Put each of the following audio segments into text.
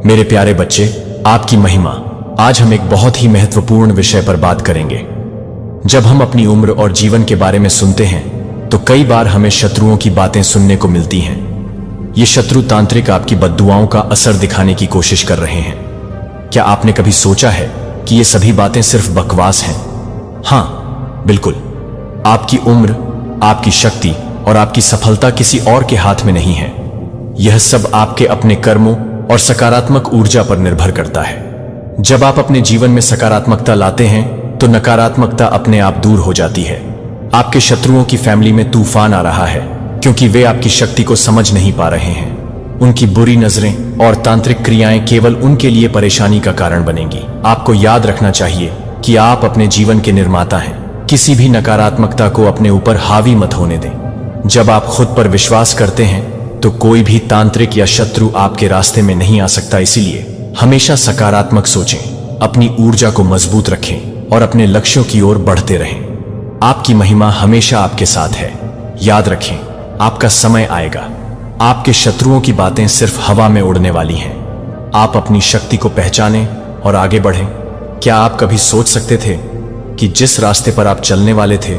मेरे प्यारे बच्चे, आपकी महिमा। आज हम एक बहुत ही महत्वपूर्ण विषय पर बात करेंगे। जब हम अपनी उम्र और जीवन के बारे में सुनते हैं तो कई बार हमें शत्रुओं की बातें सुनने को मिलती हैं। ये शत्रु तांत्रिक आपकी बद्दुआओं का असर दिखाने की कोशिश कर रहे हैं। क्या आपने कभी सोचा है कि ये सभी बातें सिर्फ बकवास हैं? हाँ, बिल्कुल। आपकी उम्र, आपकी शक्ति और आपकी सफलता किसी और के हाथ में नहीं है। यह सब आपके अपने कर्मों और सकारात्मक ऊर्जा पर निर्भर करता है। जब आप अपने जीवन में सकारात्मकता लाते हैं तो नकारात्मकता अपने आप दूर हो जाती है। आपके शत्रुओं की फैमिली में तूफान आ रहा है क्योंकि वे आपकी शक्ति को समझ नहीं पा रहे हैं। उनकी बुरी नजरें और तांत्रिक क्रियाएं केवल उनके लिए परेशानी का कारण बनेंगी। आपको याद रखना चाहिए कि आप अपने जीवन के निर्माता हैं। किसी भी नकारात्मकता को अपने ऊपर हावी मत होने दें। जब आप खुद पर विश्वास करते हैं तो कोई भी तांत्रिक या शत्रु आपके रास्ते में नहीं आ सकता। इसीलिए हमेशा सकारात्मक सोचें, अपनी ऊर्जा को मजबूत रखें और अपने लक्ष्यों की ओर बढ़ते रहें। आपकी महिमा हमेशा आपके साथ है। याद रखें, आपका समय आएगा। आपके शत्रुओं की बातें सिर्फ हवा में उड़ने वाली हैं। आप अपनी शक्ति को पहचानें और आगे बढ़ें। क्या आप कभी सोच सकते थे कि जिस रास्ते पर आप चलने वाले थे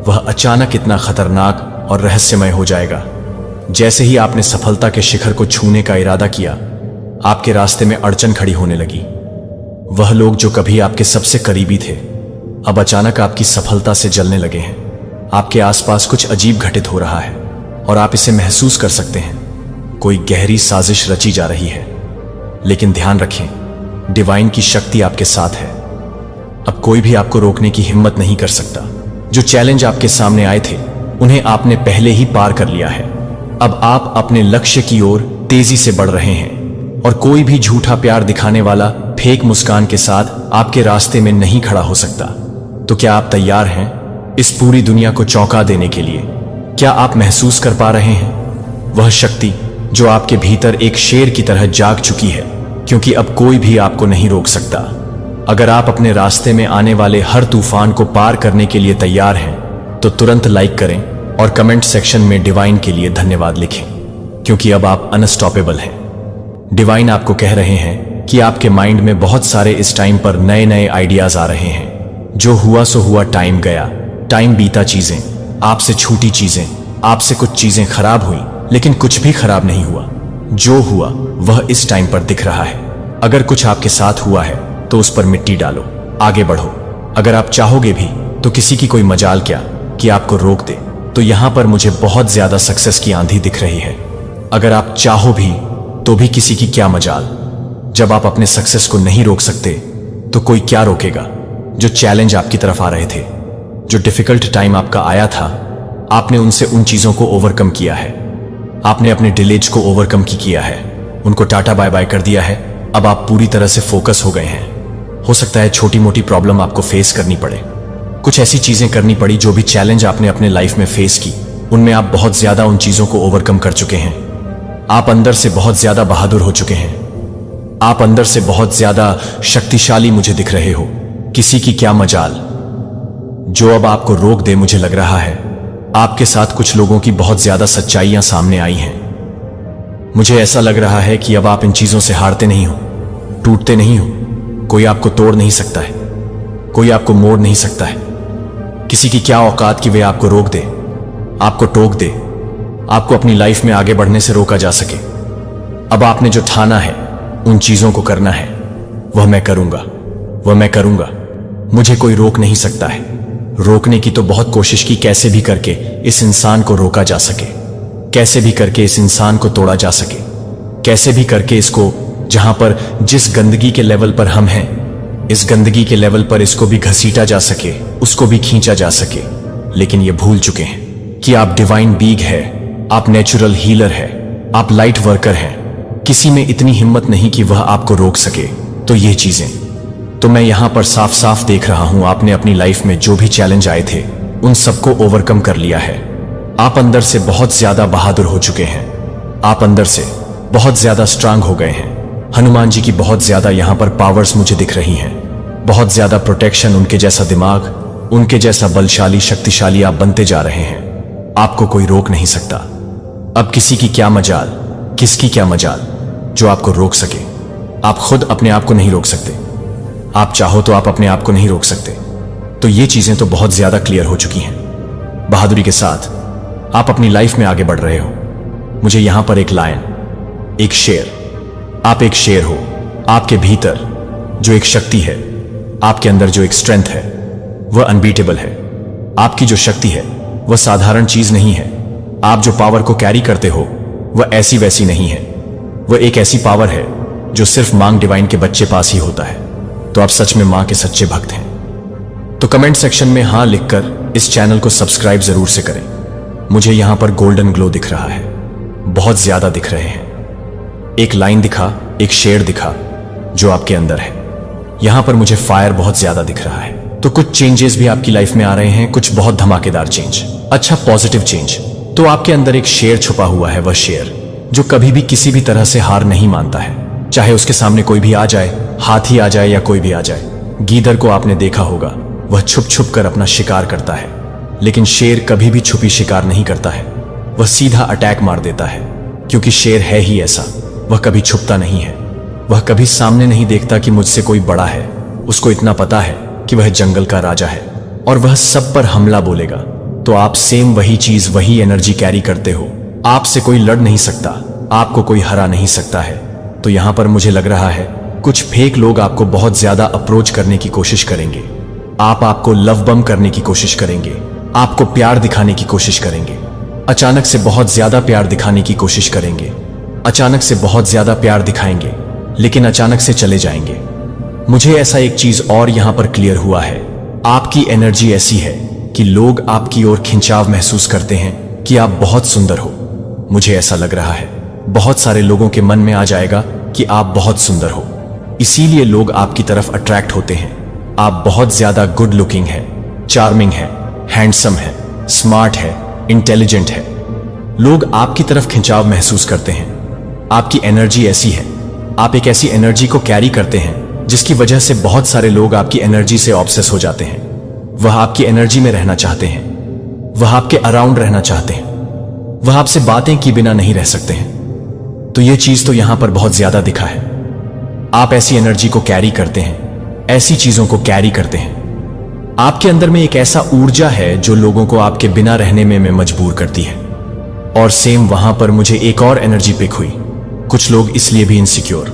वह अचानक इतना खतरनाक और रहस्यमय हो जाएगा? जैसे ही आपने सफलता के शिखर को छूने का इरादा किया, आपके रास्ते में अड़चन खड़ी होने लगी। वह लोग जो कभी आपके सबसे करीबी थे, अब अचानक आपकी सफलता से जलने लगे हैं। आपके आसपास कुछ अजीब घटित हो रहा है और आप इसे महसूस कर सकते हैं। कोई गहरी साजिश रची जा रही है। लेकिन ध्यान रखें, डिवाइन की शक्ति आपके साथ है। अब कोई भी आपको रोकने की हिम्मत नहीं कर सकता। जो चैलेंज आपके सामने आए थे उन्हें आपने पहले ही पार कर लिया है। अब आप अपने लक्ष्य की ओर तेजी से बढ़ रहे हैं और कोई भी झूठा प्यार दिखाने वाला फेक मुस्कान के साथ आपके रास्ते में नहीं खड़ा हो सकता। तो क्या आप तैयार हैं इस पूरी दुनिया को चौंका देने के लिए? क्या आप महसूस कर पा रहे हैं वह शक्ति जो आपके भीतर एक शेर की तरह जाग चुकी है? क्योंकि अब कोई भी आपको नहीं रोक सकता। अगर आप अपने रास्ते में आने वाले हर तूफान को पार करने के लिए तैयार हैं तो तुरंत लाइक करें और कमेंट सेक्शन में डिवाइन के लिए धन्यवाद लिखें, क्योंकि अब आप अनस्टॉपेबल हैं। डिवाइन आपको कह रहे हैं कि आपके माइंड में बहुत सारे इस टाइम पर नए नए आइडियाज आ रहे हैं। जो हुआ सो हुआ, टाइम गया, टाइम बीता, चीजें आपसे छूटी, चीजें आपसे, कुछ चीजें खराब हुई लेकिन कुछ भी खराब नहीं हुआ। जो हुआ वह इस टाइम पर दिख रहा है। अगर कुछ आपके साथ हुआ है तो उस पर मिट्टी डालो, आगे बढ़ो। अगर आप चाहोगे भी तो किसी की कोई मजाल क्या कि आपको रोक दे। तो यहां पर मुझे बहुत ज्यादा सक्सेस की आंधी दिख रही है। अगर आप चाहो भी तो भी किसी की क्या मजाल। जब आप अपने सक्सेस को नहीं रोक सकते तो कोई क्या रोकेगा? जो चैलेंज आपकी तरफ आ रहे थे, जो डिफिकल्ट टाइम आपका आया था, आपने उनसे उन चीजों को ओवरकम किया है। आपने अपने डिलेज को ओवरकम किया है, उनको टाटा बाय बाय कर दिया है। अब आप पूरी तरह से फोकस हो गए हैं। हो सकता है छोटी मोटी प्रॉब्लम आपको फेस करनी पड़े, कुछ ऐसी चीजें करनी पड़ी। जो भी चैलेंज आपने अपने लाइफ में फेस की उनमें आप बहुत ज्यादा उन चीजों को ओवरकम कर चुके हैं। आप अंदर से बहुत ज्यादा बहादुर हो चुके हैं। आप अंदर से बहुत ज्यादा शक्तिशाली मुझे दिख रहे हो। किसी की क्या मजाल जो अब आपको रोक दे। मुझे लग रहा है आपके साथ कुछ लोगों की बहुत ज्यादा सच्चाइयां सामने आई हैं। मुझे ऐसा लग रहा है कि अब आप इन चीजों से हारते नहीं हो, टूटते नहीं हो। कोई आपको तोड़ नहीं सकता है, कोई आपको मोड़ नहीं सकता है। किसी की क्या औकात कि वे आपको रोक दे, आपको टोक दे, आपको अपनी लाइफ में आगे बढ़ने से रोका जा सके। अब आपने जो ठाना है उन चीजों को करना है, वह मैं करूंगा, वह मैं करूंगा। मुझे कोई रोक नहीं सकता है। रोकने की तो बहुत कोशिश की, कैसे भी करके इस इंसान को रोका जा सके, कैसे भी करके इस इंसान को तोड़ा जा सके, कैसे भी करके इसको, जहां पर जिस गंदगी के लेवल पर हम हैं, इस गंदगी के लेवल पर इसको भी घसीटा जा सके, उसको भी खींचा जा सके। लेकिन ये भूल चुके हैं कि आप डिवाइन बीग है, आप नेचुरल हीलर है, आप लाइट वर्कर हैं। किसी में इतनी हिम्मत नहीं कि वह आपको रोक सके। तो ये चीजें तो मैं यहां पर साफ साफ देख रहा हूं। आपने अपनी लाइफ में जो भी चैलेंज आए थे उन सबको ओवरकम कर लिया है। आप अंदर से बहुत ज्यादा बहादुर हो चुके हैं। आप अंदर से बहुत ज्यादा स्ट्रांग हो गए हैं। हनुमान जी की बहुत ज्यादा यहां पर पावर्स मुझे दिख रही हैं। बहुत ज्यादा प्रोटेक्शन, उनके जैसा दिमाग, उनके जैसा बलशाली, शक्तिशाली आप बनते जा रहे हैं। आपको कोई रोक नहीं सकता। अब किसी की क्या मजाल, किसकी क्या मजाल जो आपको रोक सके। आप खुद अपने आप को नहीं रोक सकते। आप चाहो तो आप अपने आप को नहीं रोक सकते। तो ये चीजें तो बहुत ज्यादा क्लियर हो चुकी हैं। बहादुरी के साथ आप अपनी लाइफ में आगे बढ़ रहे हो। मुझे यहां पर एक लायन, एक शेर, आप एक शेर हो। आपके भीतर जो एक शक्ति है, आपके अंदर जो एक स्ट्रेंथ है, वह अनबीटेबल है। आपकी जो शक्ति है वह साधारण चीज नहीं है। आप जो पावर को कैरी करते हो वह ऐसी वैसी नहीं है। वह एक ऐसी पावर है जो सिर्फ मांग डिवाइन के बच्चे पास ही होता है। तो आप सच में मां के सच्चे भक्त हैं। तो कमेंट सेक्शन में हां लिखकर इस चैनल को सब्सक्राइब जरूर से करें। मुझे यहां पर गोल्डन ग्लो दिख रहा है, बहुत ज्यादा दिख रहे हैं। एक लाइन दिखा, एक शेर दिखा जो आपके अंदर है। यहां पर मुझे फायर बहुत ज्यादा दिख रहा है। तो कुछ चेंजेस भी आपकी लाइफ में आ रहे हैं, कुछ बहुत धमाकेदार चेंज, अच्छा पॉजिटिव चेंज। तो आपके अंदर एक शेर छुपा हुआ है, वह शेर जो कभी भी किसी भी तरह से हार नहीं मानता है। चाहे उसके सामने कोई भी आ जाए, हाथी आ जाए या कोई भी आ जाए। गीदड़ को आपने देखा होगा, वह छुप छुप कर अपना शिकार करता है, लेकिन शेर कभी भी छुपी शिकार नहीं करता है। वह सीधा अटैक मार देता है, क्योंकि शेर है ही ऐसा। वह कभी छुपता नहीं है, वह कभी सामने नहीं देखता कि मुझसे कोई बड़ा है। उसको इतना पता है कि वह जंगल का राजा है और वह सब पर हमला बोलेगा। तो आप सेम वही चीज, वही एनर्जी कैरी करते हो। आपसे कोई लड़ नहीं सकता, आपको कोई हरा नहीं सकता है। तो यहां पर मुझे लग रहा है कुछ फेक लोग आपको बहुत ज्यादा अप्रोच करने की कोशिश करेंगे। आपको लव बम करने की कोशिश करेंगे, आपको प्यार दिखाने की कोशिश करेंगे, अचानक से बहुत ज्यादा प्यार दिखाने की कोशिश करेंगे, अचानक से बहुत ज्यादा प्यार दिखाएंगे, लेकिन अचानक से चले जाएंगे। मुझे ऐसा एक चीज और यहां पर क्लियर हुआ है, आपकी एनर्जी ऐसी है कि लोग आपकी ओर खिंचाव महसूस करते हैं कि आप बहुत सुंदर हो। मुझे ऐसा लग रहा है बहुत सारे लोगों के मन में आ जाएगा कि आप बहुत सुंदर हो, इसीलिए लोग आपकी तरफ अट्रैक्ट होते हैं। आप बहुत ज्यादा गुड लुकिंग है, चार्मिंग है, हैंडसम है, स्मार्ट है, इंटेलिजेंट है। लोग आपकी तरफ खिंचाव महसूस करते हैं। आपकी एनर्जी ऐसी है, आप एक ऐसी एनर्जी को कैरी करते हैं जिसकी वजह से बहुत सारे लोग आपकी एनर्जी से ऑब्सेस हो जाते हैं। वह आपकी एनर्जी में रहना चाहते हैं, वह आपके अराउंड रहना चाहते हैं, वह आपसे बातें किए बिना नहीं रह सकते हैं। तो यह चीज तो यहां पर बहुत ज्यादा दिखा है। आप ऐसी एनर्जी को कैरी करते हैं, ऐसी चीजों को कैरी करते हैं। आपके अंदर में एक ऐसा ऊर्जा है जो लोगों को आपके बिना रहने में मजबूर करती है। और सेम वहां पर मुझे एक और एनर्जी पिक हुई। कुछ लोग इसलिए भी इनसिक्योर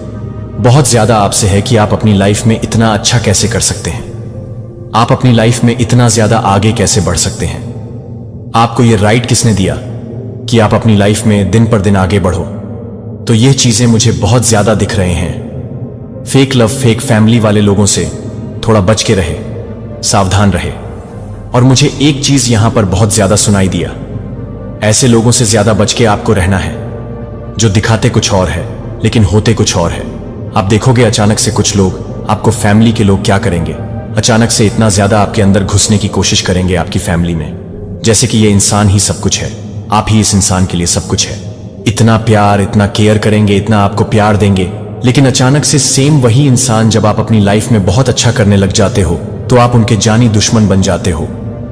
बहुत ज्यादा आपसे है कि आप अपनी लाइफ में इतना अच्छा कैसे कर सकते हैं, आप अपनी लाइफ में इतना ज्यादा आगे कैसे बढ़ सकते हैं। आपको यह राइट किसने दिया कि आप अपनी लाइफ में दिन पर दिन आगे बढ़ो। तो ये चीजें मुझे बहुत ज्यादा दिख रहे हैं। फेक लव, फेक फैमिली वाले लोगों से थोड़ा बच के रहे, सावधान रहे। और मुझे एक चीज यहां पर बहुत ज्यादा सुनाई दिया, ऐसे लोगों से ज्यादा बच के आपको रहना है जो दिखाते कुछ और है लेकिन होते कुछ और है। आप देखोगे अचानक से कुछ लोग, आपको फैमिली के लोग क्या करेंगे, अचानक से इतना ज्यादा आपके अंदर घुसने की कोशिश करेंगे आपकी फैमिली में, जैसे कि ये इंसान ही सब कुछ है, आप ही इस इंसान के लिए सब कुछ है। इतना प्यार, इतना केयर करेंगे, इतना आपको प्यार देंगे, लेकिन अचानक से सेम वही इंसान जब आप अपनी लाइफ में बहुत अच्छा करने लग जाते हो तो आप उनके जानी दुश्मन बन जाते हो।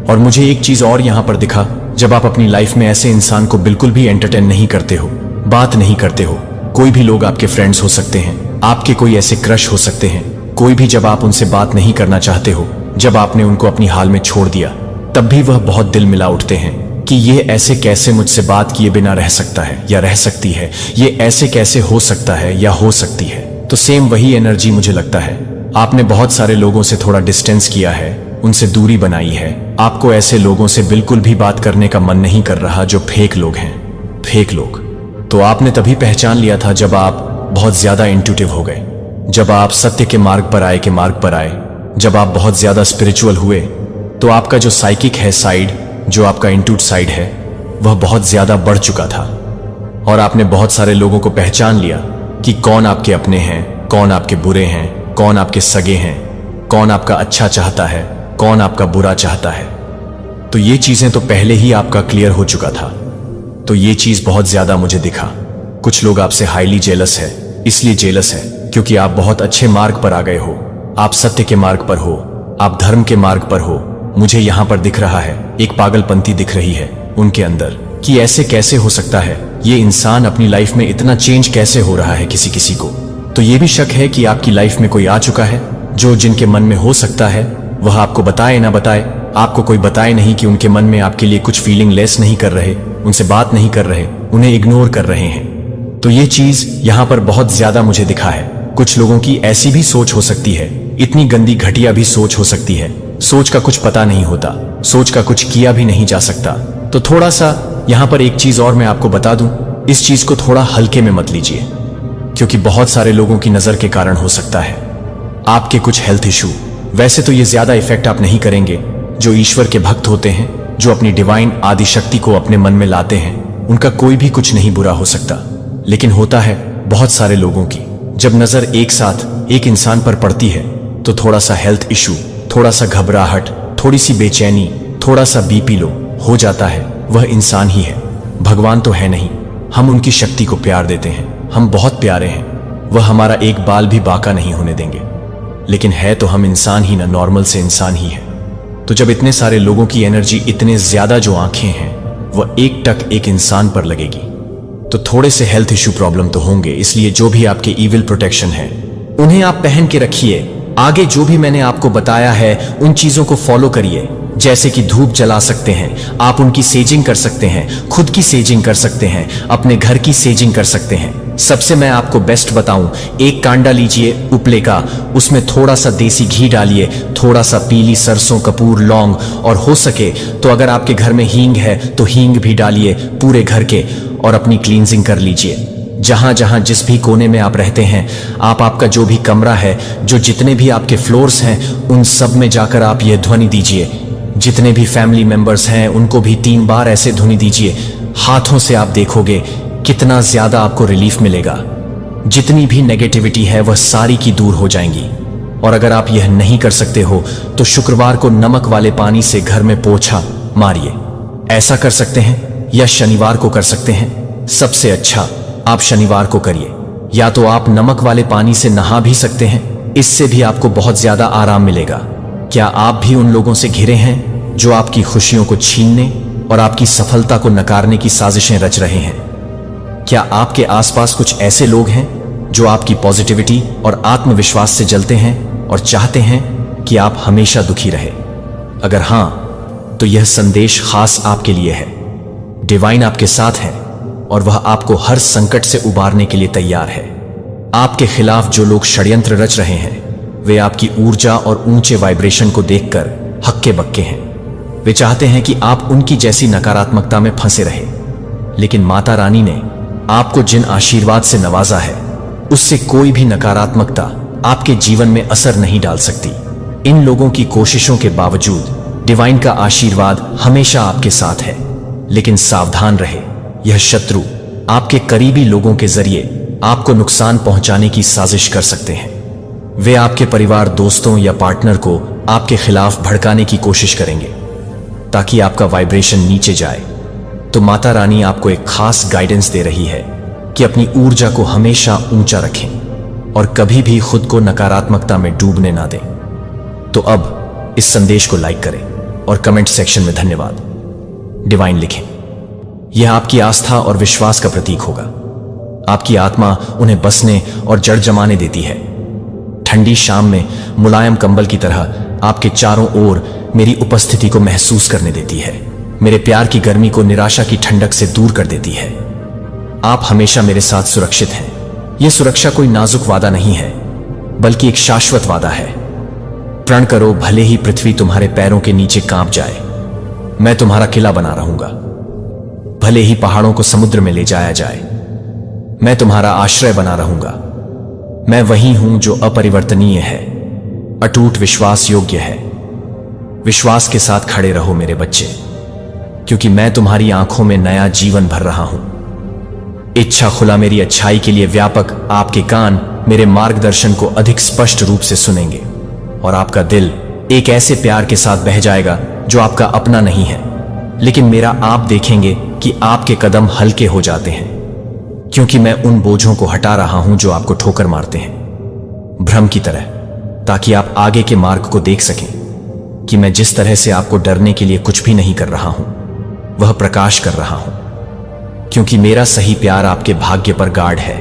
और मुझे एक चीज और यहां पर दिखा, जब आप अपनी लाइफ में ऐसे इंसान को बिल्कुल भी एंटरटेन नहीं करते हो, बात नहीं करते हो। कोई भी लोग आपके फ्रेंड्स हो सकते हैं, आपके कोई ऐसे क्रश हो सकते हैं, कोई भी जब आप उनसे बात नहीं करना चाहते हो, जब आपने उनको अपनी हाल में छोड़ दिया, तब भी वह बहुत दिल मिला उठते हैं कि ये ऐसे कैसे मुझसे बात किए बिना रह सकता है या रह सकती है, ये ऐसे कैसे हो सकता है या हो सकती है। तो सेम वही एनर्जी मुझे लगता है, आपने बहुत सारे लोगों से थोड़ा डिस्टेंस किया है, उनसे दूरी बनाई है। आपको ऐसे लोगों से बिल्कुल भी बात करने का मन नहीं कर रहा जो फेक लोग हैं, फेक लोग। तो आपने तभी पहचान लिया था जब आप बहुत ज्यादा इंट्यूटिव हो गए, जब आप सत्य के मार्ग पर आए, जब आप बहुत ज्यादा स्पिरिचुअल हुए, तो आपका जो साइकिक है साइड, जो आपका इंट्यूट साइड है, वह बहुत ज्यादा बढ़ चुका था। और आपने बहुत सारे लोगों को पहचान लिया कि कौन आपके अपने हैं, कौन आपके बुरे हैं, कौन आपके सगे हैं, कौन आपका अच्छा चाहता है, कौन आपका बुरा चाहता है। तो ये चीजें तो पहले ही आपका क्लियर हो चुका था। तो ये चीज बहुत ज्यादा मुझे दिखा। कुछ लोग आपसे हाईली जेलस है, इसलिए जेलस है क्योंकि आप बहुत अच्छे मार्ग पर आ गए हो, आप सत्य के मार्ग पर हो, आप धर्म के मार्ग पर हो। मुझे यहां पर दिख रहा है एक पागलपंती दिख रही है उनके अंदर कि ऐसे कैसे हो सकता है, ये इंसान अपनी लाइफ में इतना चेंज कैसे हो रहा है किसी किसी को। तो ये भी शक है कि आपकी लाइफ में कोई आ चुका है जो जिनके मन में हो सकता है वह आपको बताए ना बताए, आपको कोई बताए नहीं कि उनके मन में आपके लिए कुछ फीलिंग लेस नहीं कर रहे, उनसे बात नहीं कर रहे, उन्हें इग्नोर कर रहे हैं। तो ये चीज यहां पर बहुत ज्यादा मुझे दिखा है। कुछ लोगों की ऐसी भी सोच हो सकती है, इतनी गंदी घटिया भी सोच हो सकती है। सोच का कुछ पता नहीं होता, सोच का कुछ किया भी नहीं जा सकता। तो थोड़ा सा यहां पर एक चीज और मैं आपको बता दूं, इस चीज को थोड़ा हल्के में मत लीजिए, क्योंकि बहुत सारे लोगों की नजर के कारण हो सकता है आपके कुछ हेल्थ इशू। वैसे तो ये ज्यादा इफेक्ट आप नहीं करेंगे। जो ईश्वर के भक्त होते हैं, जो अपनी डिवाइन आदि शक्ति को अपने मन में लाते हैं, उनका कोई भी कुछ नहीं बुरा हो सकता। लेकिन होता है बहुत सारे लोगों की जब नजर एक साथ एक इंसान पर पड़ती है तो थोड़ा सा हेल्थ इशू, थोड़ा सा घबराहट, थोड़ी सी बेचैनी, थोड़ा सा बीपी लो हो जाता है। वह इंसान ही है, भगवान तो है नहीं। हम उनकी शक्ति को प्यार देते हैं, हम बहुत प्यारे हैं, वह हमारा एक बाल भी बाका नहीं होने देंगे। लेकिन है तो हम इंसान ही ना, नॉर्मल से इंसान ही है। तो जब इतने सारे लोगों की एनर्जी, इतने ज्यादा जो आंखें हैं, वह एक टक एक इंसान पर लगेगी तो थोड़े से हेल्थ इशू प्रॉब्लम तो होंगे। इसलिए जो भी आपके इविल प्रोटेक्शन है उन्हें आप पहन के रखिए। आगे जो भी मैंने आपको बताया है उन चीजों को फॉलो करिए, जैसे कि धूप जला सकते हैं आप, उनकी सेजिंग कर सकते हैं, खुद की सेजिंग कर सकते हैं, अपने घर की सेजिंग कर सकते हैं। सबसे मैं आपको बेस्ट बताऊं, एक कांडा लीजिए उपले का, उसमें थोड़ा सा देसी घी डालिए, थोड़ा सा पीली सरसों, कपूर, लौंग, और हो सके तो अगर आपके घर में हींग है तो हींग भी डालिए पूरे घर के, और अपनी क्लींजिंग कर लीजिए। जहां जहां जिस भी कोने में आप रहते हैं, आपका जो भी कमरा है, जो जितने भी आपके फ्लोर्स हैं, उन सब में जाकर आप यह ध्वनि दीजिए। जितने भी फैमिली मेंबर्स हैं उनको भी 3 बार ऐसे ध्वनि दीजिए। हाथों से आप देखोगे कितना ज्यादा आपको रिलीफ मिलेगा। जितनी भी नेगेटिविटी है वह सारी की दूर हो जाएंगी। और अगर आप यह नहीं कर सकते हो तो शुक्रवार को नमक वाले पानी से घर में पोछा मारिए। ऐसा कर सकते हैं या शनिवार को कर सकते हैं। सबसे अच्छा आप शनिवार को करिए, या तो आप नमक वाले पानी से नहा भी सकते हैं, इससे भी आपको बहुत ज्यादा आराम मिलेगा। क्या आप भी उन लोगों से घिरे हैं जो आपकी खुशियों को छीनने और आपकी सफलता को नकारने की साजिशें रच रहे हैं? क्या आपके आसपास कुछ ऐसे लोग हैं जो आपकी पॉजिटिविटी और आत्मविश्वास से जलते हैं और चाहते हैं कि आप हमेशा दुखी रहे? अगर हां, तो यह संदेश खास आपके लिए है। डिवाइन आपके साथ है और वह आपको हर संकट से उबारने के लिए तैयार है। आपके खिलाफ जो लोग षड्यंत्र रच रहे हैं वे आपकी ऊर्जा और ऊंचे वाइब्रेशन को देखकर हक्के बक्के हैं। वे चाहते हैं कि आप उनकी जैसी नकारात्मकता में फंसे रहे। लेकिन माता रानी ने आपको जिन आशीर्वाद से नवाजा है उससे कोई भी नकारात्मकता आपके जीवन में असर नहीं डाल सकती। इन लोगों की कोशिशों के बावजूद डिवाइन का आशीर्वाद हमेशा आपके साथ है। लेकिन सावधान रहे, यह शत्रु आपके करीबी लोगों के जरिए आपको नुकसान पहुंचाने की साजिश कर सकते हैं। वे आपके परिवार, दोस्तों या पार्टनर को आपके खिलाफ भड़काने की कोशिश करेंगे ताकि आपका वाइब्रेशन नीचे जाए। तो माता रानी आपको एक खास गाइडेंस दे रही है कि अपनी ऊर्जा को हमेशा ऊंचा रखें और कभी भी खुद को नकारात्मकता में डूबने ना दें। तो अब इस संदेश को लाइक करें और कमेंट सेक्शन में धन्यवाद डिवाइन लिखें। यह आपकी आस्था और विश्वास का प्रतीक होगा। आपकी आत्मा उन्हें बसने और जड़ जमाने देती है। ठंडी शाम में मुलायम कंबल की तरह आपके चारों ओर मेरी उपस्थिति को महसूस करने देती है। मेरे प्यार की गर्मी को निराशा की ठंडक से दूर कर देती है। आप हमेशा मेरे साथ सुरक्षित हैं। यह सुरक्षा कोई नाजुक वादा नहीं है, बल्कि एक शाश्वत वादा है। प्रण करो, भले ही पृथ्वी तुम्हारे पैरों के नीचे कांप जाए, मैं तुम्हारा किला बना रहूंगा। भले ही पहाड़ों को समुद्र में ले जाया जाए, मैं तुम्हारा आश्रय बना रहूंगा। मैं वही हूं जो अपरिवर्तनीय है, अटूट विश्वास योग्य है। विश्वास के साथ खड़े रहो मेरे बच्चे, क्योंकि मैं तुम्हारी आंखों में नया जीवन भर रहा हूं। इच्छा खुला मेरी अच्छाई के लिए व्यापक, आपके कान मेरे मार्गदर्शन को अधिक स्पष्ट रूप से सुनेंगे और आपका दिल एक ऐसे प्यार के साथ बह जाएगा जो आपका अपना नहीं है, लेकिन मेरा आप देखेंगे कि आपके कदम हल्के हो जाते हैं, क्योंकि मैं उन बोझों को हटा रहा हूं जो आपको ठोकर मारते हैं भ्रम की तरह, ताकि आप आगे के मार्ग को देख सकें कि मैं जिस तरह से आपको डरने के लिए कुछ भी नहीं कर रहा हूं, वह प्रकाश कर रहा हूं। क्योंकि मेरा सही प्यार आपके भाग्य पर गार्ड है।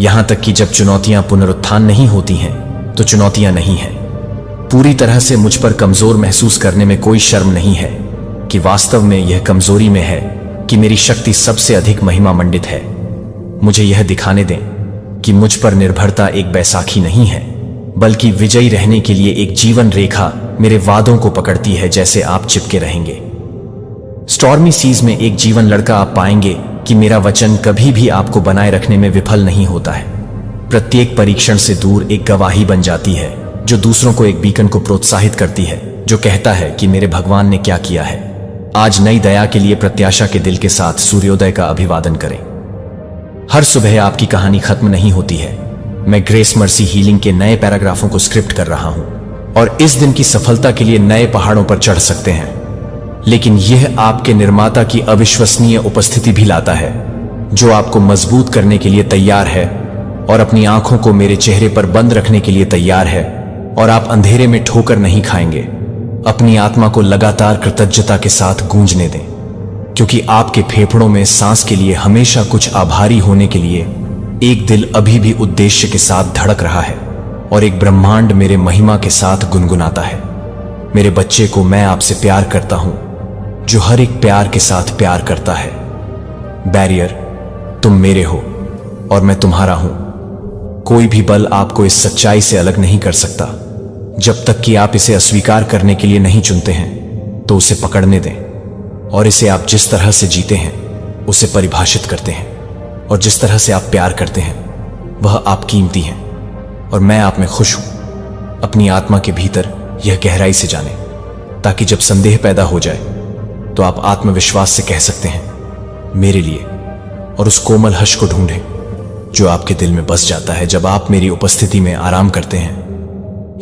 यहां तक कि जब चुनौतियां पुनरुत्थान नहीं होती हैं तो चुनौतियां नहीं हैं। पूरी तरह से मुझ पर कमजोर महसूस करने में कोई शर्म नहीं है कि वास्तव में यह कमजोरी में है कि मेरी शक्ति सबसे अधिक महिमा मंडित है। मुझे यह दिखाने दें कि मुझ पर निर्भरता एक बैसाखी नहीं है, बल्कि विजयी रहने के लिए एक जीवन रेखा मेरे वादों को पकड़ती है, जैसे आप चिपके रहेंगे। स्टॉर्मी सीज में एक जीवन लड़का आप पाएंगे कि मेरा वचन कभी भी आपको बनाए रखने में विफल नहीं होता है। प्रत्येक परीक्षण से दूर एक गवाही बन जाती है जो दूसरों को एक बीकन को प्रोत्साहित करती है, जो कहता है कि मेरे भगवान ने क्या किया है। आज नई दया के लिए प्रत्याशा के दिल के साथ सूर्योदय का अभिवादन करें। हर सुबह आपकी कहानी खत्म नहीं होती है। मैं ग्रेस मर्सी हीलिंग के नए पैराग्राफों को स्क्रिप्ट कर रहा हूं और इस दिन की सफलता के लिए नए पहाड़ों पर चढ़ सकते हैं, लेकिन यह आपके निर्माता की अविश्वसनीय उपस्थिति भी लाता है, जो आपको मजबूत करने के लिए तैयार है और अपनी आंखों को मेरे चेहरे पर बंद रखने के लिए तैयार है। और आप अंधेरे में ठोकर नहीं खाएंगे। अपनी आत्मा को लगातार कृतज्ञता के साथ गूंजने दें, क्योंकि आपके फेफड़ों में सांस के लिए हमेशा कुछ आभारी होने के लिए एक दिल अभी भी उद्देश्य के साथ धड़क रहा है और एक ब्रह्मांड मेरे महिमा के साथ गुनगुनाता है। मेरे बच्चे को मैं आपसे प्यार करता हूं, जो हर एक प्यार के साथ प्यार करता है। बैरियर, तुम मेरे हो और मैं तुम्हारा हूं। कोई भी बल आपको इस सच्चाई से अलग नहीं कर सकता। जब तक कि आप इसे अस्वीकार करने के लिए नहीं चुनते हैं, तो उसे पकड़ने दें और इसे आप जिस तरह से जीते हैं उसे परिभाषित करते हैं, और जिस तरह से आप प्यार करते हैं वह आप कीमती हैं और मैं आप में खुश हूं। अपनी आत्मा के भीतर यह गहराई से जानें, ताकि जब संदेह पैदा हो जाए तो आप आत्मविश्वास से कह सकते हैं मेरे लिए, और उस कोमल हर्ष को ढूंढें जो आपके दिल में बस जाता है जब आप मेरी उपस्थिति में आराम करते हैं।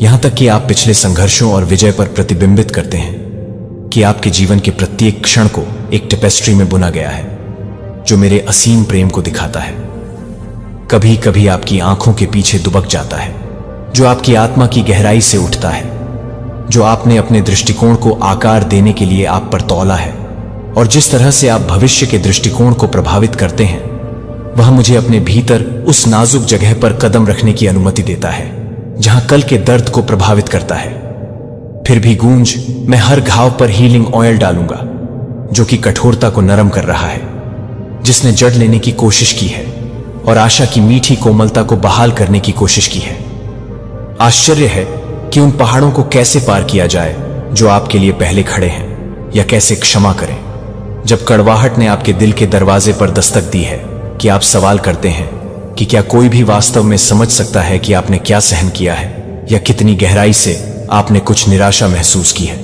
यहां तक कि आप पिछले संघर्षों और विजय पर प्रतिबिंबित करते हैं कि आपके जीवन के प्रत्येक क्षण को एक टेपेस्ट्री में बुना गया है, जो मेरे असीम प्रेम को दिखाता है। कभी कभी आपकी आंखों के पीछे दुबक जाता है, जो आपकी आत्मा की गहराई से उठता है, जो आपने अपने दृष्टिकोण को आकार देने के लिए आप पर तौला है। और जिस तरह से आप भविष्य के दृष्टिकोण को प्रभावित करते हैं, वह मुझे अपने भीतर उस नाजुक जगह पर कदम रखने की अनुमति देता है जहां कल के दर्द को प्रभावित करता है। फिर भी गूंज, मैं हर घाव पर हीलिंग ऑयल डालूंगा, जो कि कठोरता को नरम कर रहा है, जिसने जड़ लेने की कोशिश की है और आशा की मीठी कोमलता को बहाल करने की कोशिश की है। आश्चर्य है कि उन पहाड़ों को कैसे पार किया जाए जो आपके लिए पहले खड़े हैं, या कैसे क्षमा करें जब कड़वाहट ने आपके दिल के दरवाजे पर दस्तक दी है। कि आप सवाल करते हैं कि क्या कोई भी वास्तव में समझ सकता है कि आपने क्या सहन किया है, या कितनी गहराई से आपने कुछ निराशा महसूस की है।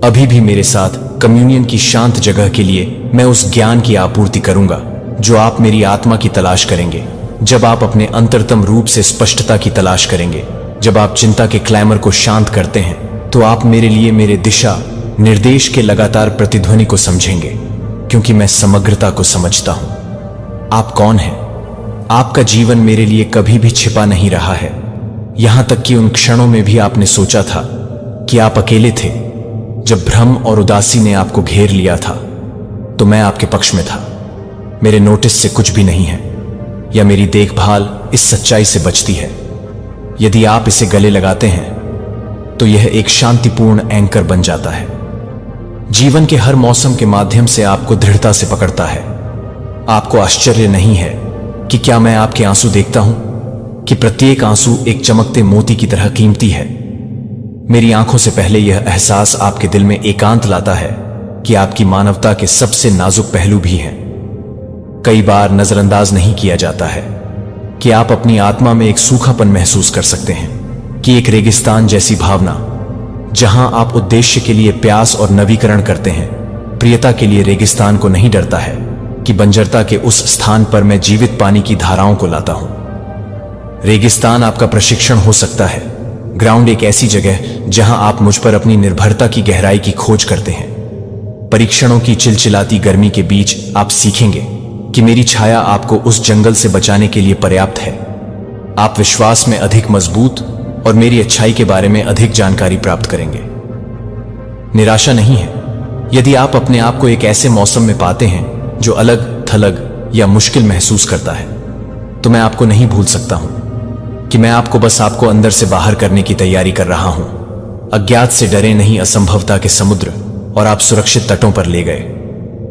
अभी भी मेरे साथ कम्युनियन की शांत जगह के लिए मैं उस ज्ञान की आपूर्ति करूंगा जो आप मेरी आत्मा की तलाश करेंगे, जब आप अपने अंतरतम रूप से स्पष्टता की तलाश करेंगे। जब आप चिंता के क्लैमर को शांत करते हैं तो आप मेरे लिए मेरे दिशा निर्देश के लगातार प्रतिध्वनि को समझेंगे, क्योंकि मैं समग्रता को समझता हूं। आप कौन हैं? आपका जीवन मेरे लिए कभी भी छिपा नहीं रहा है, यहां तक कि उन क्षणों में भी आपने सोचा था कि आप अकेले थे। जब भ्रम और उदासी ने आपको घेर लिया था, तो मैं आपके पक्ष में था। मेरे नोटिस से कुछ भी नहीं है, या मेरी देखभाल इस सच्चाई से बचती है। यदि आप इसे गले लगाते हैं तो यह एक शांतिपूर्ण एंकर बन जाता है। जीवन के हर मौसम के माध्यम से आपको दृढ़ता से पकड़ता है। आपको आश्चर्य नहीं है कि क्या मैं आपके आंसू देखता हूं, कि प्रत्येक आंसू एक चमकते मोती की तरह कीमती है। मेरी आंखों से पहले यह एहसास आपके दिल में एकांत लाता है कि आपकी मानवता के सबसे नाजुक पहलू भी हैं। कई बार नजरअंदाज नहीं किया जाता है कि आप अपनी आत्मा में एक सूखापन महसूस कर सकते हैं, कि एक रेगिस्तान जैसी भावना जहां आप उद्देश्य के लिए प्यास और नवीकरण करते हैं, प्रियता के लिए रेगिस्तान को नहीं डरता है कि बंजरता के उस स्थान पर मैं जीवित पानी की धाराओं को लाता हूं। रेगिस्तान आपका प्रशिक्षण हो सकता है, ग्राउंड एक ऐसी जगह जहां आप मुझ पर अपनी निर्भरता की गहराई की खोज करते हैं। परीक्षणों की चिलचिलाती गर्मी के बीच आप सीखेंगे कि मेरी छाया आपको उस जंगल से बचाने के लिए पर्याप्त है। आप विश्वास में अधिक मजबूत और मेरी अच्छाई के बारे में अधिक जानकारी प्राप्त करेंगे। निराशा नहीं है यदि आप अपने आप को एक ऐसे मौसम में पाते हैं जो अलग थलग या मुश्किल महसूस करता है। तो मैं आपको नहीं भूल सकता हूं कि मैं आपको बस आपको अंदर से बाहर करने की तैयारी कर रहा हूं। अज्ञात से डरे नहीं असंभवता के समुद्र और आप सुरक्षित तटों पर ले गए।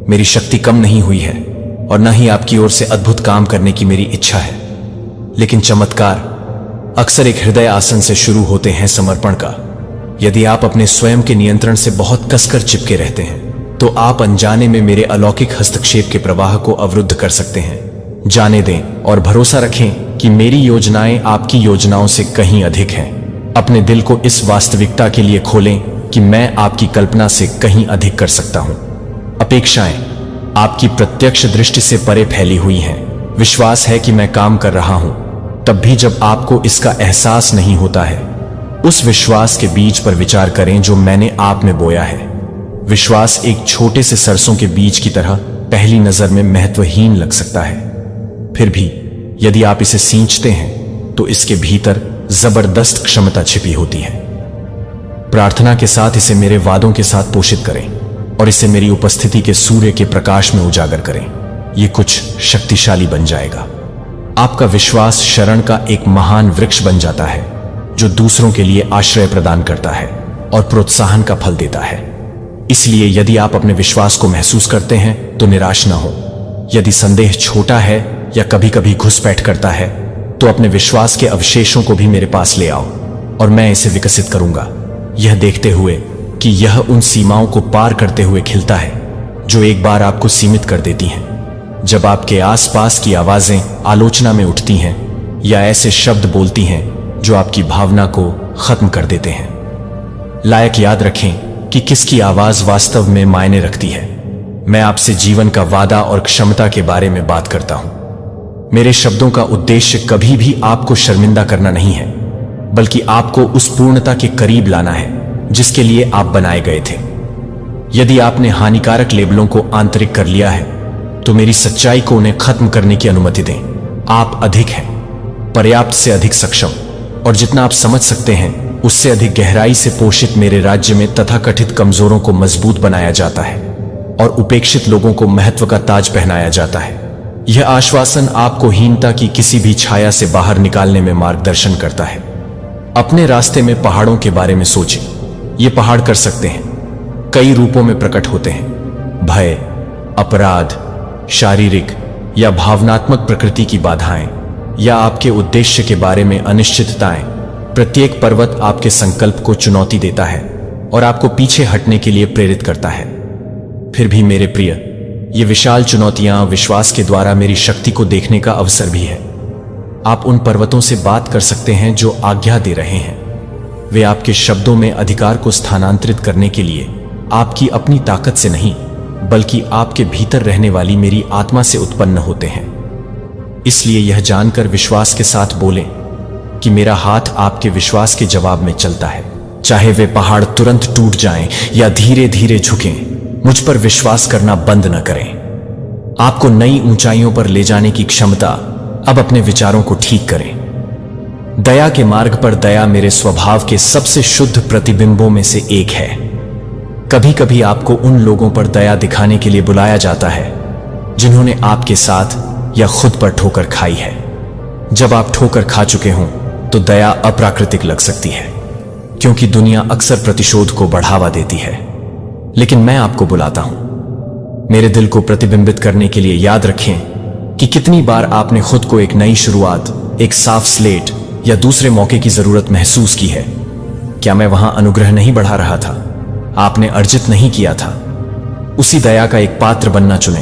मेरी शक्ति कम नहीं हुई है और न ही आपकी ओर से अद्भुत काम करने की मेरी इच्छा है, लेकिन चमत्कार अक्सर एक हृदय आसन से शुरू होते हैं, समर्पण का। यदि आप अपने स्वयं के नियंत्रण से बहुत कसकर चिपके रहते हैं तो आप अनजाने में मेरे अलौकिक हस्तक्षेप के प्रवाह को अवरुद्ध कर सकते हैं। जाने दें और भरोसा रखें कि मेरी योजनाएं आपकी योजनाओं से कहीं अधिक हैं। अपने दिल को इस वास्तविकता के लिए खोलें कि मैं आपकी कल्पना से कहीं अधिक कर सकता हूं। अपेक्षाएं आपकी प्रत्यक्ष दृष्टि से परे फैली हुई हैं। विश्वास है कि मैं काम कर रहा हूं, तब भी जब आपको इसका एहसास नहीं होता है। उस विश्वास के बीज पर विचार करें जो मैंने आप में बोया है। विश्वास एक छोटे से सरसों के बीज की तरह पहली नजर में महत्वहीन लग सकता है, फिर भी यदि आप इसे सींचते हैं तो इसके भीतर जबरदस्त क्षमता छिपी होती है। प्रार्थना के साथ इसे मेरे वादों के साथ पोषित करें और इसे मेरी उपस्थिति के सूर्य के प्रकाश में उजागर करें। यह कुछ शक्तिशाली बन जाएगा। आपका विश्वास शरण का एक महान वृक्ष बन जाता है जो दूसरों के लिए आश्रय प्रदान करता है और प्रोत्साहन का फल देता है। इसलिए यदि आप अपने विश्वास को महसूस करते हैं तो निराश न हो। यदि संदेह छोटा है या कभी कभी घुसपैठ करता है तो अपने विश्वास के अवशेषों को भी मेरे पास ले आओ और मैं इसे विकसित करूंगा, यह देखते हुए कि यह उन सीमाओं को पार करते हुए खिलता है जो एक बार आपको सीमित कर देती हैं। जब आपके आसपास की आवाजें आलोचना में उठती हैं या ऐसे शब्द बोलती हैं जो आपकी भावना को खत्म कर देते हैं, लायक याद रखें कि किसकी आवाज वास्तव में मायने रखती है। मैं आपसे जीवन का वादा और क्षमता के बारे में बात करता हूं। मेरे शब्दों का उद्देश्य कभी भी आपको शर्मिंदा करना नहीं है, बल्कि आपको उस पूर्णता के करीब लाना है जिसके लिए आप बनाए गए थे। यदि आपने हानिकारक लेबलों को आंतरिक कर लिया है तो मेरी सच्चाई को उन्हें खत्म करने की अनुमति दें। आप अधिक हैं, पर्याप्त से अधिक सक्षम, और जितना आप समझ सकते हैं उससे अधिक गहराई से पोषित मेरे राज्य में तथाकथित कमजोरों को मजबूत बनाया जाता है और उपेक्षित लोगों को महत्व का ताज पहनाया जाता है। यह आश्वासन आपको हीनता की किसी भी छाया से बाहर निकालने में मार्गदर्शन करता है। अपने रास्ते में पहाड़ों के बारे में सोचें। ये पहाड़ कर सकते हैं, कई रूपों में प्रकट होते हैं। भय, अपराध, शारीरिक या भावनात्मक प्रकृति की बाधाएं, या आपके उद्देश्य के बारे में अनिश्चितताएं। प्रत्येक पर्वत आपके संकल्प को चुनौती देता है और आपको पीछे हटने के लिए प्रेरित करता है। फिर भी मेरे प्रिय, ये विशाल चुनौतियां विश्वास के द्वारा मेरी शक्ति को देखने का अवसर भी है। आप उन पर्वतों से बात कर सकते हैं जो आज्ञा दे रहे हैं। वे आपके शब्दों में अधिकार को स्थानांतरित करने के लिए आपकी अपनी ताकत से नहीं, बल्कि आपके भीतर रहने वाली मेरी आत्मा से उत्पन्न होते हैं। इसलिए यह जानकर विश्वास के साथ बोलें कि मेरा हाथ आपके विश्वास के जवाब में चलता है। चाहे वे पहाड़ तुरंत टूट जाएं या धीरे धीरे झुकें, मुझ पर विश्वास करना बंद न करें। आपको नई ऊंचाइयों पर ले जाने की क्षमता। अब अपने विचारों को ठीक करें। दया के मार्ग पर दया मेरे स्वभाव के सबसे शुद्ध प्रतिबिंबों में से एक है। कभी कभी आपको उन लोगों पर दया दिखाने के लिए बुलाया जाता है जिन्होंने आपके साथ या खुद पर ठोकर खाई है। जब आप ठोकर खा चुके हों तो दया अप्राकृतिक लग सकती है, क्योंकि दुनिया अक्सर प्रतिशोध को बढ़ावा देती है। लेकिन मैं आपको बुलाता हूं मेरे दिल को प्रतिबिंबित करने के लिए। याद रखें कि कितनी बार आपने खुद को एक नई शुरुआत, एक साफ स्लेट या दूसरे मौके की जरूरत महसूस की है। क्या मैं वहां अनुग्रह नहीं बढ़ा रहा था? आपने अर्जित नहीं किया था। उसी दया का एक पात्र बनना चुने।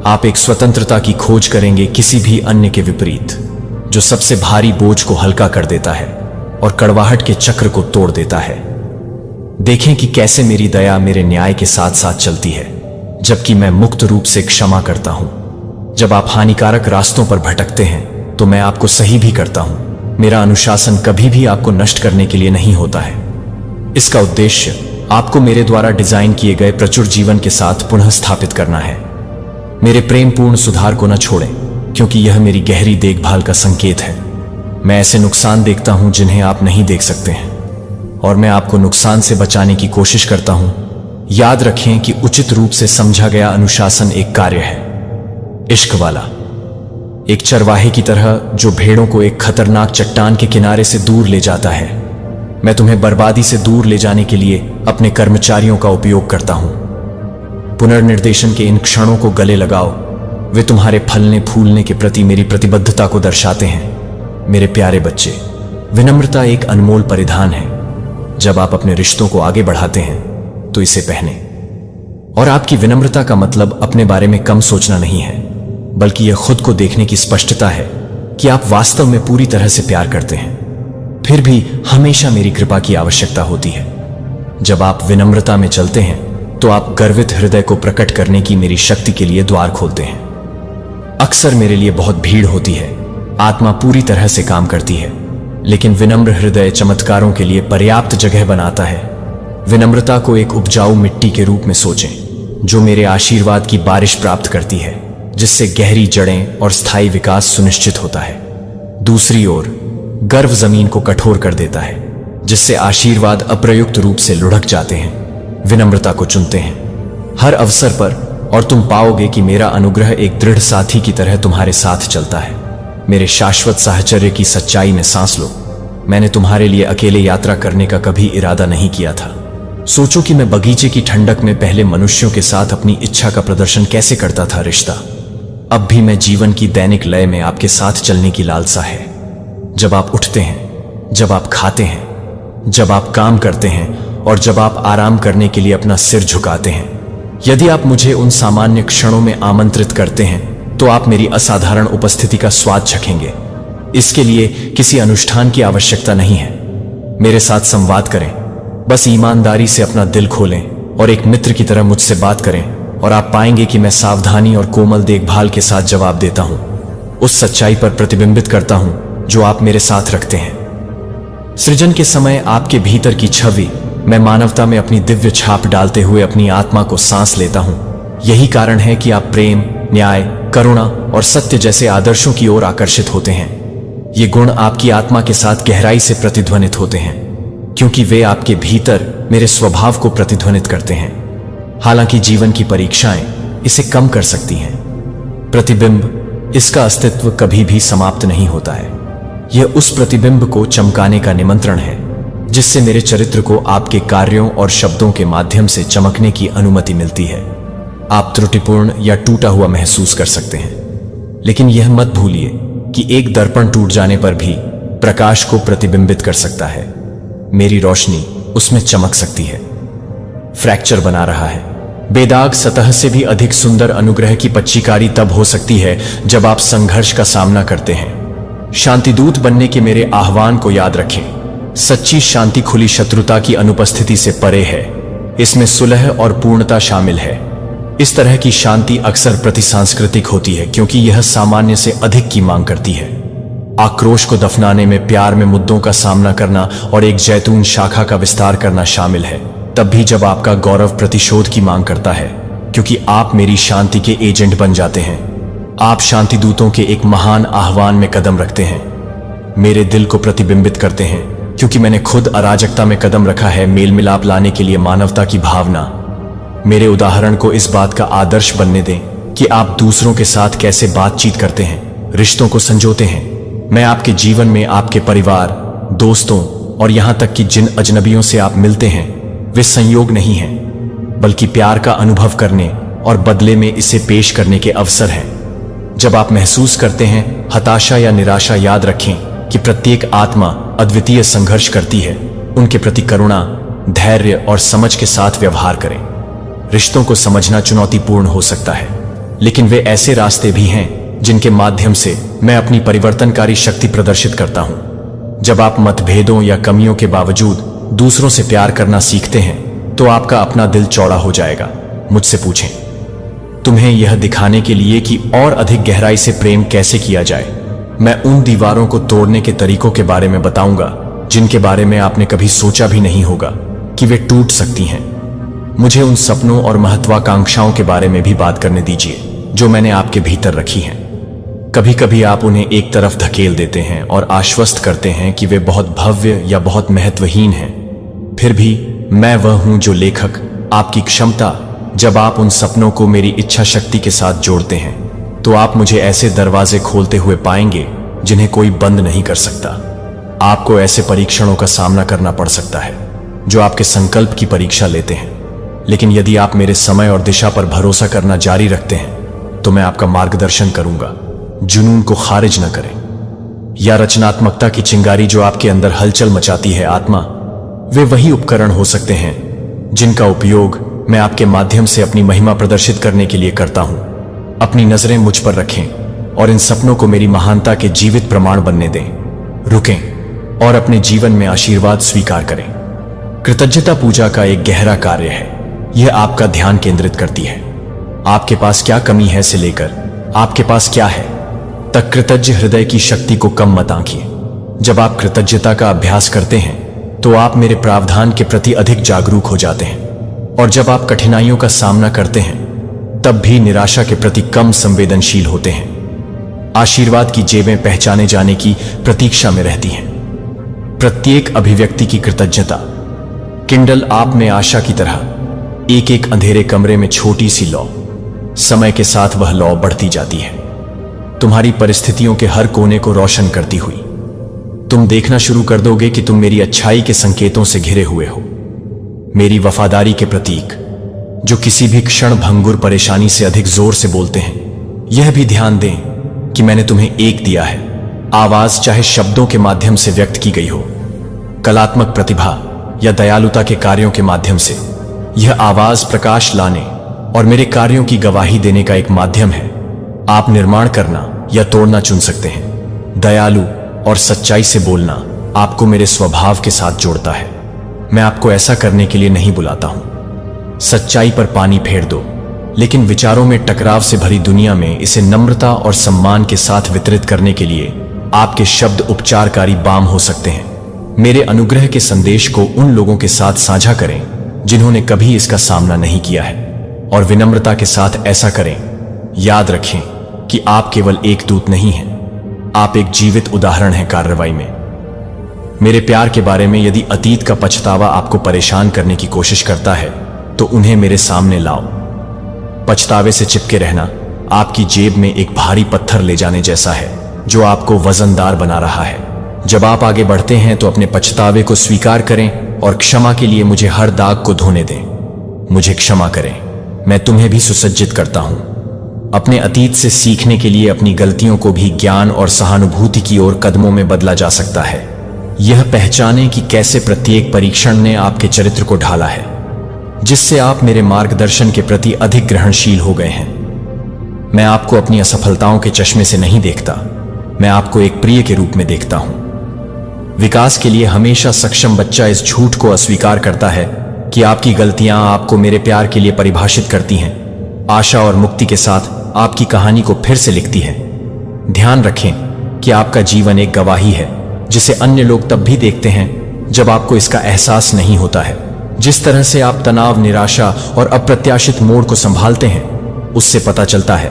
आप एक स्वतंत्रता की खोज करेंगे, किसी भी अन्य के विपरीत, जो सबसे भारी बोझ को हल्का कर देता है और कड़वाहट के चक्र को तोड़ देता है। देखें कि कैसे मेरी दया मेरे न्याय के साथ साथ चलती है, जबकि मैं मुक्त रूप से क्षमा करता हूं। जब आप हानिकारक रास्तों पर भटकते हैं तो मैं आपको सही भी करता हूं। मेरा अनुशासन कभी भी आपको नष्ट करने के लिए नहीं होता है। इसका उद्देश्य आपको मेरे द्वारा डिजाइन किए गए प्रचुर जीवन के साथ पुनः स्थापित करना है। मेरे प्रेमपूर्ण सुधार को न छोड़ें, क्योंकि यह मेरी गहरी देखभाल का संकेत है। मैं ऐसे नुकसान देखता हूं जिन्हें आप नहीं देख सकते हैं, और मैं आपको नुकसान से बचाने की कोशिश करता हूं। याद रखें कि उचित रूप से समझा गया अनुशासन एक कार्य है, इश्क वाला। एक चरवाहे की तरह जो भेड़ों को एक खतरनाक चट्टान के किनारे से दूर ले जाता है। मैं तुम्हें बर्बादी से दूर ले जाने के लिए अपने कर्मचारियों का उपयोग करता हूं। पुनर्निर्देशन के इन क्षणों को गले लगाओ, वे तुम्हारे फलने फूलने के प्रति मेरी प्रतिबद्धता को दर्शाते हैं। मेरे प्यारे बच्चे, विनम्रता एक अनमोल परिधान है। जब आप अपने रिश्तों को आगे बढ़ाते हैं तो इसे पहने। और आपकी विनम्रता का मतलब अपने बारे में कम सोचना नहीं है, बल्कि यह खुद को देखने की स्पष्टता है कि आप वास्तव में पूरी तरह से प्यार करते हैं। फिर भी हमेशा मेरी कृपा की आवश्यकता होती है। जब आप विनम्रता में चलते हैं तो आप गर्वित हृदय को प्रकट करने की मेरी शक्ति के लिए द्वार खोलते हैं। अक्सर मेरे लिए बहुत भीड़ होती है, आत्मा पूरी तरह से काम करती है, लेकिन विनम्र हृदय चमत्कारों के लिए पर्याप्त जगह बनाता है। विनम्रता को एक उपजाऊ मिट्टी के रूप में सोचें, जो मेरे आशीर्वाद की बारिश प्राप्त करती है, जिससे गहरी जड़ें और स्थायी विकास सुनिश्चित होता है। दूसरी ओर गर्व जमीन को कठोर कर देता है, जिससे आशीर्वाद अप्रयुक्त रूप से लुढ़क जाते हैं। विनम्रता को चुनते हैं हर अवसर पर, और तुम पाओगे कि मेरा अनुग्रह एक दृढ़ साथी की तरह तुम्हारे साथ चलता है। मेरे शाश्वत साहचर्य की सच्चाई में सांस लो। मैंने तुम्हारे लिए अकेले यात्रा करने का कभी इरादा नहीं किया था। सोचो कि मैं बगीचे की ठंडक में पहले मनुष्यों के साथ अपनी इच्छा का प्रदर्शन कैसे करता था। रिश्ता अब भी मैं जीवन की दैनिक लय में आपके साथ चलने की लालसा है। जब आप उठते हैं, जब आप खाते हैं, जब आप काम करते हैं और जब आप आराम करने के लिए अपना सिर झुकाते हैं, यदि आप मुझे उन सामान्य क्षणों में आमंत्रित करते हैं तो आप मेरी असाधारण उपस्थिति का स्वाद चखेंगे। इसके लिए किसी अनुष्ठान की आवश्यकता नहीं है। मेरे साथ संवाद करें, बस ईमानदारी से अपना दिल खोलें और एक मित्र की तरह मुझसे बात करें, और आप पाएंगे कि मैं सावधानी और कोमल देखभाल के साथ जवाब देता हूं, उस सच्चाई पर प्रतिबिंबित करता हूं जो आप मेरे साथ रखते हैं। सृजन के समय आपके भीतर की छवि, मैं मानवता में अपनी दिव्य छाप डालते हुए अपनी आत्मा को सांस लेता हूं। यही कारण है कि आप प्रेम, न्याय, करुणा और सत्य जैसे आदर्शों की ओर आकर्षित होते हैं। ये गुण आपकी आत्मा के साथ गहराई से प्रतिध्वनित होते हैं, क्योंकि वे आपके भीतर मेरे स्वभाव को प्रतिध्वनित करते हैं। हालांकि जीवन की परीक्षाएं इसे कम कर सकती हैं, प्रतिबिंब, इसका अस्तित्व कभी भी समाप्त नहीं होता है। यह उस प्रतिबिंब को चमकाने का निमंत्रण है जिससे मेरे चरित्र को आपके कार्यों और शब्दों के माध्यम से चमकने की अनुमति मिलती है। आप त्रुटिपूर्ण या टूटा हुआ महसूस कर सकते हैं, लेकिन यह मत भूलिए कि एक दर्पण टूट जाने पर भी प्रकाश को प्रतिबिंबित कर सकता है। मेरी रोशनी उसमें चमक सकती है। फ्रैक्चर बना रहा है। बेदाग सतह से भी अधिक सुंदर अनुग्रह की पच्चीकारी तब हो सकती है जब आप संघर्ष का सामना करते हैं। शांतिदूत बनने के मेरे आह्वान को याद रखें। सच्ची शांति खुली शत्रुता की अनुपस्थिति से परे है। इसमें सुलह और पूर्णता शामिल है। इस तरह की शांति अक्सर प्रतिसांस्कृतिक होती है, क्योंकि यह सामान्य से अधिक की मांग करती है। आक्रोश को दफनाने में प्यार में मुद्दों का सामना करना और एक जैतून शाखा का विस्तार करना शामिल है, तब भी जब आपका गौरव प्रतिशोध की मांग करता है, क्योंकि आप मेरी शांति के एजेंट बन जाते हैं। आप शांतिदूतों के एक महान आह्वान में कदम रखते हैं, मेरे दिल को प्रतिबिंबित करते हैं, क्योंकि मैंने खुद अराजकता में कदम रखा है मेल मिलाप लाने के लिए मानवता की भावना। मेरे उदाहरण को इस बात का आदर्श बनने दें कि आप दूसरों के साथ कैसे बातचीत करते हैं, रिश्तों को संजोते हैं। मैं आपके जीवन में आपके परिवार, दोस्तों और यहां तक कि जिन अजनबियों से आप मिलते हैं, वे संयोग नहीं हैं, बल्कि प्यार का अनुभव करने और बदले में इसे पेश करने के अवसर हैं। जब आप महसूस करते हैं हताशा या निराशा, याद रखें कि प्रत्येक आत्मा अद्वितीय संघर्ष करती है। उनके प्रति करुणा, धैर्य और समझ के साथ व्यवहार करें। रिश्तों को समझना चुनौतीपूर्ण हो सकता है, लेकिन वे ऐसे रास्ते भी हैं जिनके माध्यम से मैं अपनी परिवर्तनकारी शक्ति प्रदर्शित करता हूं। जब आप मतभेदों या कमियों के बावजूद दूसरों से प्यार करना सीखते हैं तो आपका अपना दिल चौड़ा हो जाएगा। मुझसे पूछें, तुम्हें यह दिखाने के लिए कि और अधिक गहराई से प्रेम कैसे किया जाए, मैं उन दीवारों को तोड़ने के तरीकों के बारे में बताऊंगा जिनके बारे में आपने कभी सोचा भी नहीं होगा कि वे टूट सकती हैं। मुझे उन सपनों और महत्वाकांक्षाओं के बारे में भी बात करने दीजिए जो मैंने आपके भीतर रखी हैं। कभी कभी आप उन्हें एक तरफ धकेल देते हैं और आश्वस्त करते हैं कि वे बहुत भव्य या बहुत महत्वहीन हैं। फिर भी मैं वह हूं जो लेखक, आपकी क्षमता, जब आप उन सपनों को मेरी इच्छा शक्ति के साथ जोड़ते हैं तो आप मुझे ऐसे दरवाजे खोलते हुए पाएंगे जिन्हें कोई बंद नहीं कर सकता। आपको ऐसे परीक्षणों का सामना करना पड़ सकता है जो आपके संकल्प की परीक्षा लेते हैं, लेकिन यदि आप मेरे समय और दिशा पर भरोसा करना जारी रखते हैं तो मैं आपका मार्गदर्शन करूंगा। जुनून को खारिज न करें या रचनात्मकता की चिंगारी जो आपके अंदर हलचल मचाती है आत्मा, वे वही उपकरण हो सकते हैं जिनका उपयोग मैं आपके माध्यम से अपनी महिमा प्रदर्शित करने के लिए करता हूं। अपनी नजरें मुझ पर रखें और इन सपनों को मेरी महानता के जीवित प्रमाण बनने दें। रुकें और अपने जीवन में आशीर्वाद स्वीकार करें। कृतज्ञता पूजा का एक गहरा कार्य है। यह आपका ध्यान केंद्रित करती है। आपके पास क्या कमी है से लेकर आपके पास क्या है तक कृतज्ञ हृदय की शक्ति को कम मत आंकिए। जब आप कृतज्ञता का अभ्यास करते हैं तो आप मेरे प्रावधान के प्रति अधिक जागरूक हो जाते हैं, और जब आप कठिनाइयों का सामना करते हैं तब भी निराशा के प्रति कम संवेदनशील होते हैं। आशीर्वाद की जेबें पहचाने जाने की प्रतीक्षा में रहती हैं। प्रत्येक अभिव्यक्ति की कृतज्ञता। किंडल आप में आशा की तरह एक एक अंधेरे कमरे में छोटी सी लौ। समय के साथ वह लौ बढ़ती जाती है, तुम्हारी परिस्थितियों के हर कोने को रोशन करती हुई। तुम देखना शुरू कर दोगे कि तुम मेरी अच्छाई के संकेतों से घिरे हुए हो, मेरी वफादारी के प्रतीक जो किसी भी क्षण भंगुर परेशानी से अधिक जोर से बोलते हैं। यह भी ध्यान दें कि मैंने तुम्हें एक दिया है। आवाज चाहे शब्दों के माध्यम से व्यक्त की गई हो, कलात्मक प्रतिभा या दयालुता के कार्यों के माध्यम से, यह आवाज प्रकाश लाने और मेरे कार्यों की गवाही देने का एक माध्यम है। आप निर्माण करना या तोड़ना चुन सकते हैं। दयालु और सच्चाई से बोलना आपको मेरे स्वभाव के साथ जोड़ता है। मैं आपको ऐसा करने के लिए नहीं बुलाता हूं। सच्चाई पर पानी फेर दो, लेकिन विचारों में टकराव से भरी दुनिया में इसे नम्रता और सम्मान के साथ वितरित करने के लिए आपके शब्द उपचारकारी बाम हो सकते हैं। मेरे अनुग्रह के संदेश को उन लोगों के साथ साझा करें जिन्होंने कभी इसका सामना नहीं किया है, और विनम्रता के साथ ऐसा करें। याद रखें कि आप केवल एक दूत नहीं हैं, आप एक जीवित उदाहरण हैं कार्रवाई में। मेरे प्यार के बारे में यदि अतीत का पछतावा आपको परेशान करने की कोशिश करता है तो उन्हें मेरे सामने लाओ। पछतावे से चिपके रहना आपकी जेब में एक भारी पत्थर ले जाने जैसा है जो आपको वजनदार बना रहा है। जब आप आगे बढ़ते हैं तो अपने पछतावे को स्वीकार करें और क्षमा के लिए मुझे हर दाग को धोने दें। मुझे क्षमा करें, मैं तुम्हें भी सुसज्जित करता हूं। अपने अतीत से सीखने के लिए अपनी गलतियों को भी ज्ञान और सहानुभूति की ओर कदमों में बदला जा सकता है। यह पहचानें कि कैसे प्रत्येक परीक्षण ने आपके चरित्र को ढाला है, जिससे आप मेरे मार्गदर्शन के प्रति अधिक ग्रहणशील हो गए हैं। मैं आपको अपनी असफलताओं के चश्मे से नहीं देखता, मैं आपको एक प्रिय के रूप में देखता हूं। विकास के लिए हमेशा सक्षम बच्चा इस झूठ को अस्वीकार करता है कि आपकी गलतियां आपको मेरे प्यार के लिए परिभाषित करती हैं। आशा और मुक्ति के साथ आपकी कहानी को फिर से लिखती है। ध्यान रखें कि आपका जीवन एक गवाही है जिसे अन्य लोग तब भी देखते हैं जब आपको इसका एहसास नहीं होता है। जिस तरह से आप तनाव, निराशा और अप्रत्याशित मोड़ को संभालते हैं, उससे पता चलता है।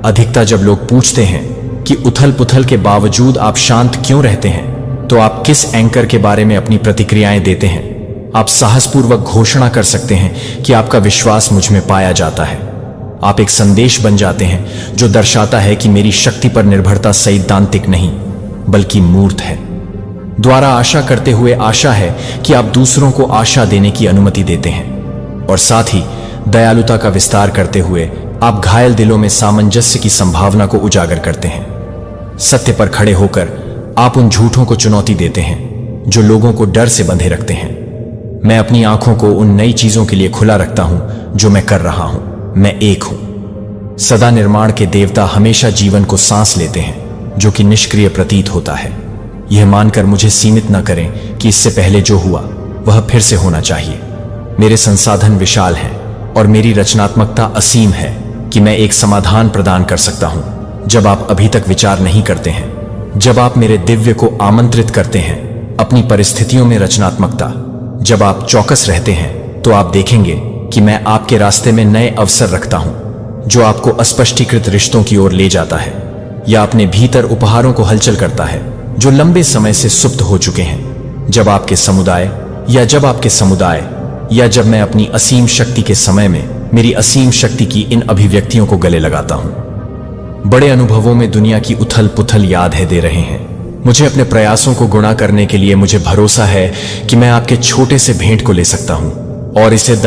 अधिकता जब लोग पूछते हैं कि उथल पुथल के बावजूद आप शांत क्यों रहते हैं, तो आप किस एंकर के बारे में अपनी प्रतिक्रियाएं देते हैं। आप साहसपूर्वक घोषणा कर सकते हैं कि आपका विश्वास मुझ में पाया जाता है। आप एक संदेश बन जाते हैं जो दर्शाता है कि मेरी शक्ति पर निर्भरता सैद्धांतिक नहीं बल्कि मूर्त है। द्वारा आशा करते हुए आशा है कि आप दूसरों को आशा देने की अनुमति देते हैं, और साथ ही दयालुता का विस्तार करते हुए आप घायल दिलों में सामंजस्य की संभावना को उजागर करते हैं। सत्य पर खड़े होकर आप उन झूठों को चुनौती देते हैं जो लोगों को डर से बंधे रखते हैं। मैं अपनी आंखों को उन नई चीजों के लिए खुला रखता हूं जो मैं कर रहा हूं। मैं एक हूं। सदा निर्माण के देवता हमेशा जीवन को सांस लेते हैं जो कि निष्क्रिय प्रतीत होता है। यह मानकर मुझे सीमित न करें कि इससे पहले जो हुआ वह फिर से होना चाहिए। मेरे संसाधन विशाल हैं और मेरी रचनात्मकता असीम है कि मैं एक समाधान प्रदान कर सकता हूं जब आप अभी तक विचार नहीं करते हैं। जब आप मेरे दिव्य को आमंत्रित करते हैं अपनी परिस्थितियों में रचनात्मकता, जब आप चौकस रहते हैं तो आप देखेंगे कि मैं आपके रास्ते में नए अवसर रखता हूं जो आपको अस्पष्टीकृत रिश्तों की ओर ले जाता है या अपने भीतर उपहारों को हलचल करता है जो लंबे समय से सुप्त हो चुके हैं। जब आपके समुदाय या जब मैं अपनी असीम शक्ति के समय में मेरी असीम शक्ति की इन अभिव्यक्तियों को गले लगाता हूं। बड़े अनुभवों में दुनिया की उथल पुथल याद है दे रहे हैं। मुझे अपने प्रयासों को गुणा करने के लिए मुझे भरोसा है कि मैं आपके छोटे से भेंट को ले सकता हूं और इसे दया